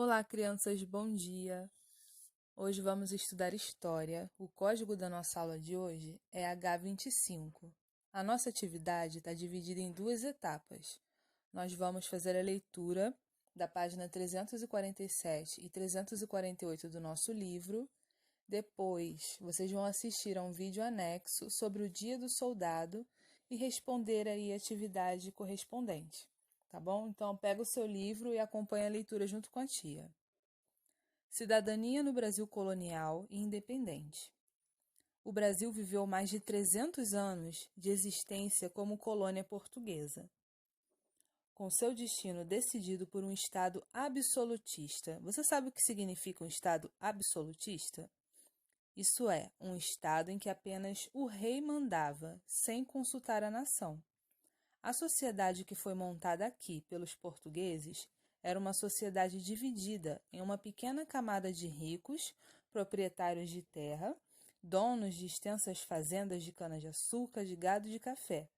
Olá, crianças, bom dia! Hoje vamos estudar História. O código da nossa aula de hoje é H25. A nossa atividade está dividida em duas etapas. Nós vamos fazer a leitura da página 347 e 348 do nosso livro. Depois, vocês vão assistir a um vídeo anexo sobre o Dia do Soldado e responder aí a atividade correspondente. Tá bom? Então, pega o seu livro e acompanha a leitura junto com a tia. Cidadania no Brasil colonial e independente. O Brasil viveu mais de 300 anos de existência como colônia portuguesa. Com seu destino decidido por um Estado absolutista. Você sabe o que significa um Estado absolutista? Isso é, um Estado em que apenas o rei mandava, sem consultar a nação. A sociedade que foi montada aqui pelos portugueses era uma sociedade dividida em uma pequena camada de ricos, proprietários de terra, donos de extensas fazendas de cana-de-açúcar, de gado e de café,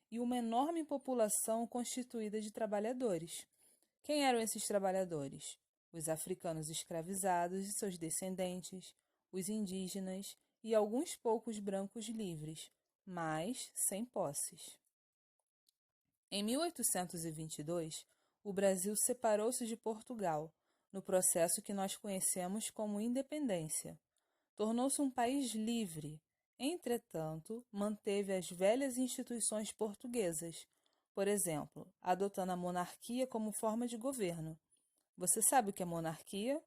e uma enorme população constituída de trabalhadores. Quem eram esses trabalhadores? Os africanos escravizados e seus descendentes, os indígenas e alguns poucos brancos livres, mas sem posses. Em 1822, o Brasil separou-se de Portugal, no processo que nós conhecemos como independência. Tornou-se um país livre, entretanto, manteve as velhas instituições portuguesas, por exemplo, adotando a monarquia como forma de governo. Você sabe o que é monarquia?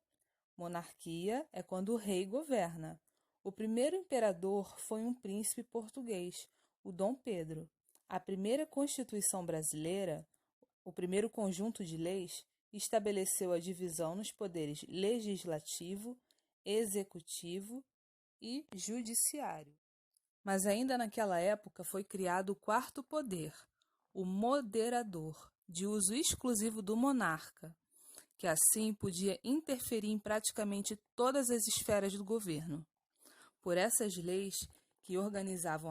Monarquia é quando o rei governa. O primeiro imperador foi um príncipe português, o Dom Pedro. A primeira Constituição brasileira, o primeiro conjunto de leis, estabeleceu a divisão nos poderes legislativo, executivo e judiciário. Mas ainda naquela época foi criado o quarto poder, o moderador, de uso exclusivo do monarca, que assim podia interferir em praticamente todas as esferas do governo. Por essas leis que organizavam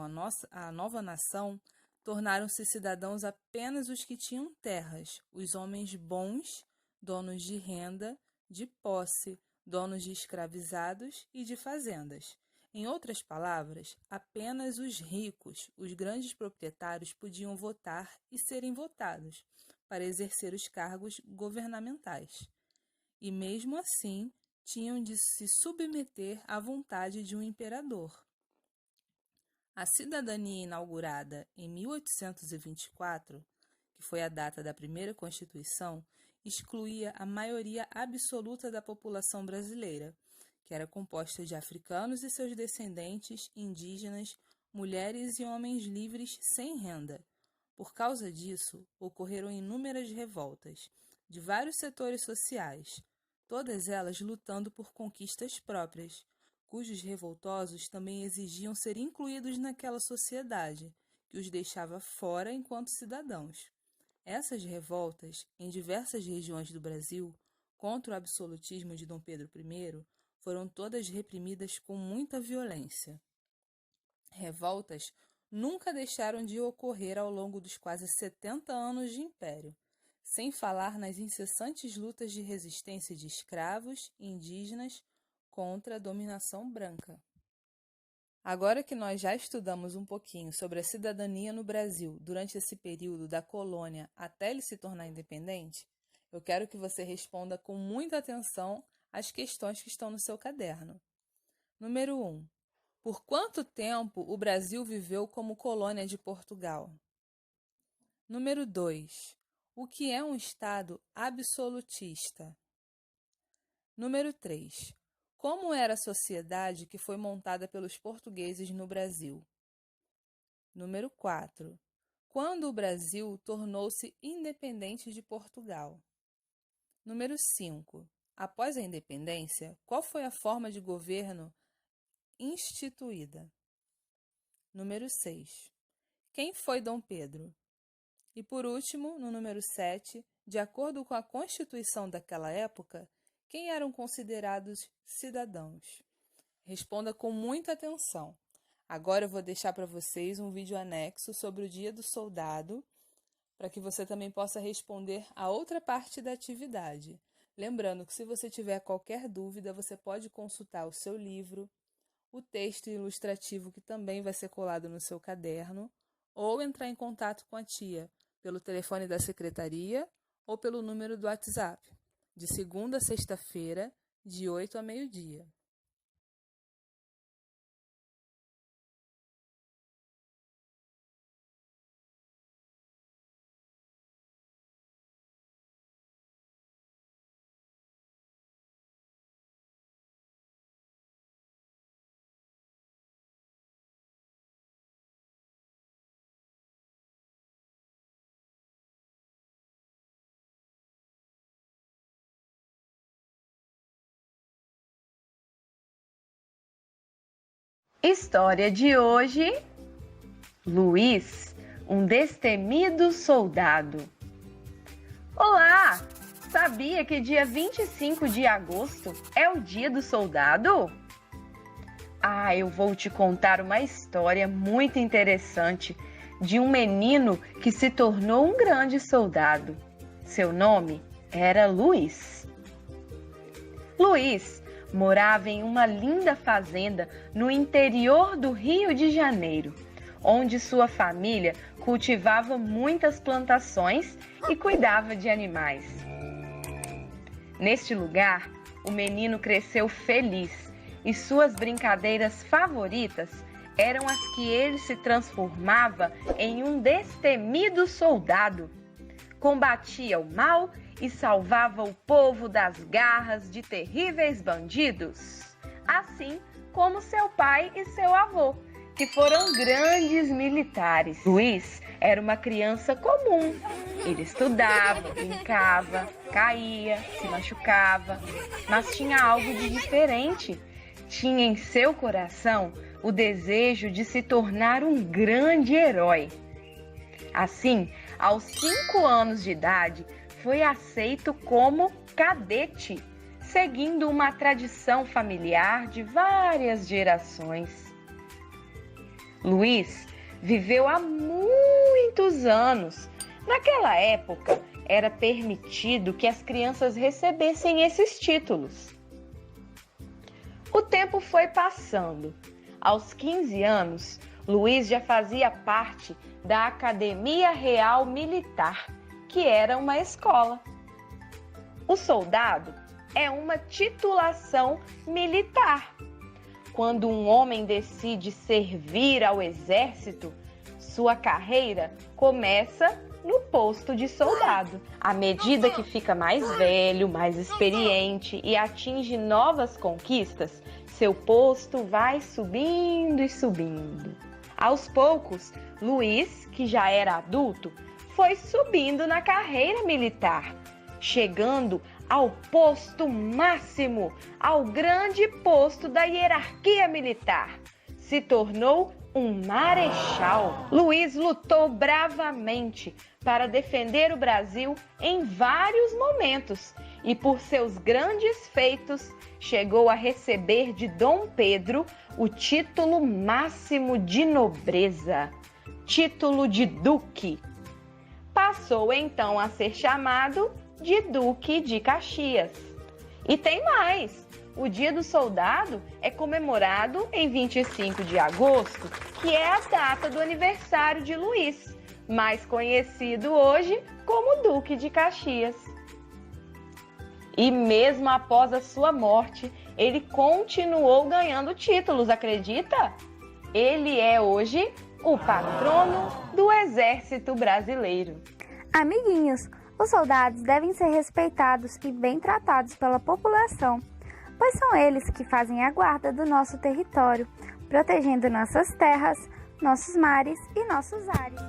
a nova nação, tornaram-se cidadãos apenas os que tinham terras, os homens bons, donos de renda, de posse, donos de escravizados e de fazendas. Em outras palavras, apenas os ricos, os grandes proprietários, podiam votar e serem votados para exercer os cargos governamentais. E mesmo assim, tinham de se submeter à vontade de um imperador. A cidadania inaugurada em 1824, que foi a data da primeira Constituição, excluía a maioria absoluta da população brasileira, que era composta de africanos e seus descendentes, indígenas, mulheres e homens livres sem renda. Por causa disso, ocorreram inúmeras revoltas, de vários setores sociais, todas elas lutando por conquistas próprias, cujos revoltosos também exigiam ser incluídos naquela sociedade, que os deixava fora enquanto cidadãos. Essas revoltas, em diversas regiões do Brasil, contra o absolutismo de Dom Pedro I, foram todas reprimidas com muita violência. Revoltas nunca deixaram de ocorrer ao longo dos quase 70 anos de império, sem falar nas incessantes lutas de resistência de escravos e indígenas contra a dominação branca. Agora que nós já estudamos um pouquinho sobre a cidadania no Brasil durante esse período da colônia até ele se tornar independente, eu quero que você responda com muita atenção às questões que estão no seu caderno. Número 1. Por quanto tempo o Brasil viveu como colônia de Portugal? Número 2. O que é um Estado absolutista? Número 3. Como era a sociedade que foi montada pelos portugueses no Brasil? Número 4. Quando o Brasil tornou-se independente de Portugal? Número 5. Após a independência, qual foi a forma de governo instituída? Número 6. Quem foi Dom Pedro? E por último, no número 7, de acordo com a Constituição daquela época, quem eram considerados cidadãos? Responda com muita atenção. Agora eu vou deixar para vocês um vídeo anexo sobre o Dia do Soldado, para que você também possa responder a outra parte da atividade. Lembrando que se você tiver qualquer dúvida, você pode consultar o seu livro, o texto ilustrativo que também vai ser colado no seu caderno, ou entrar em contato com a tia pelo telefone da secretaria ou pelo número do WhatsApp, de segunda a sexta-feira, de 8 a meio-dia. História de hoje: Luiz, um destemido soldado. Olá! Sabia que dia 25 de agosto é o Dia do Soldado? Eu vou te contar uma história muito interessante de um menino que se tornou um grande soldado. Seu nome era Luiz. Luiz morava em uma linda fazenda no interior do Rio de Janeiro, onde sua família cultivava muitas plantações e cuidava de animais. Neste lugar, o menino cresceu feliz e suas brincadeiras favoritas eram as que ele se transformava em um destemido soldado. Combatia o mal e salvava o povo das garras de terríveis bandidos, assim como seu pai e seu avô, que foram grandes militares. Luiz era uma criança comum. Ele estudava, brincava, caía, se machucava, mas tinha algo de diferente. Tinha em seu coração o desejo de se tornar um grande herói. Assim, aos 5 anos de idade, foi aceito como cadete, seguindo uma tradição familiar de várias gerações. Luiz viveu há muitos anos. Naquela época, era permitido que as crianças recebessem esses títulos. O tempo foi passando. Aos 15 anos, Luiz já fazia parte da Academia Real Militar, que era uma escola. O soldado é uma titulação militar. Quando um homem decide servir ao exército, sua carreira começa no posto de soldado. À medida que fica mais velho, mais experiente e atinge novas conquistas, seu posto vai subindo e subindo. Aos poucos, Luiz, que já era adulto, foi subindo na carreira militar, chegando ao posto máximo, ao grande posto da hierarquia militar. Se tornou um marechal. Luiz lutou bravamente para defender o Brasil em vários momentos e, por seus grandes feitos, chegou a receber de Dom Pedro o título máximo de nobreza, título de duque. Passou então a ser chamado de Duque de Caxias. E tem mais! O Dia do Soldado é comemorado em 25 de agosto, que é a data do aniversário de Luiz, mais conhecido hoje como Duque de Caxias. E mesmo após a sua morte, ele continuou ganhando títulos, acredita? Ele é hoje o patrono do Exército Brasileiro. Amiguinhos, os soldados devem ser respeitados e bem tratados pela população, pois são eles que fazem a guarda do nosso território, protegendo nossas terras, nossos mares e nossos ares.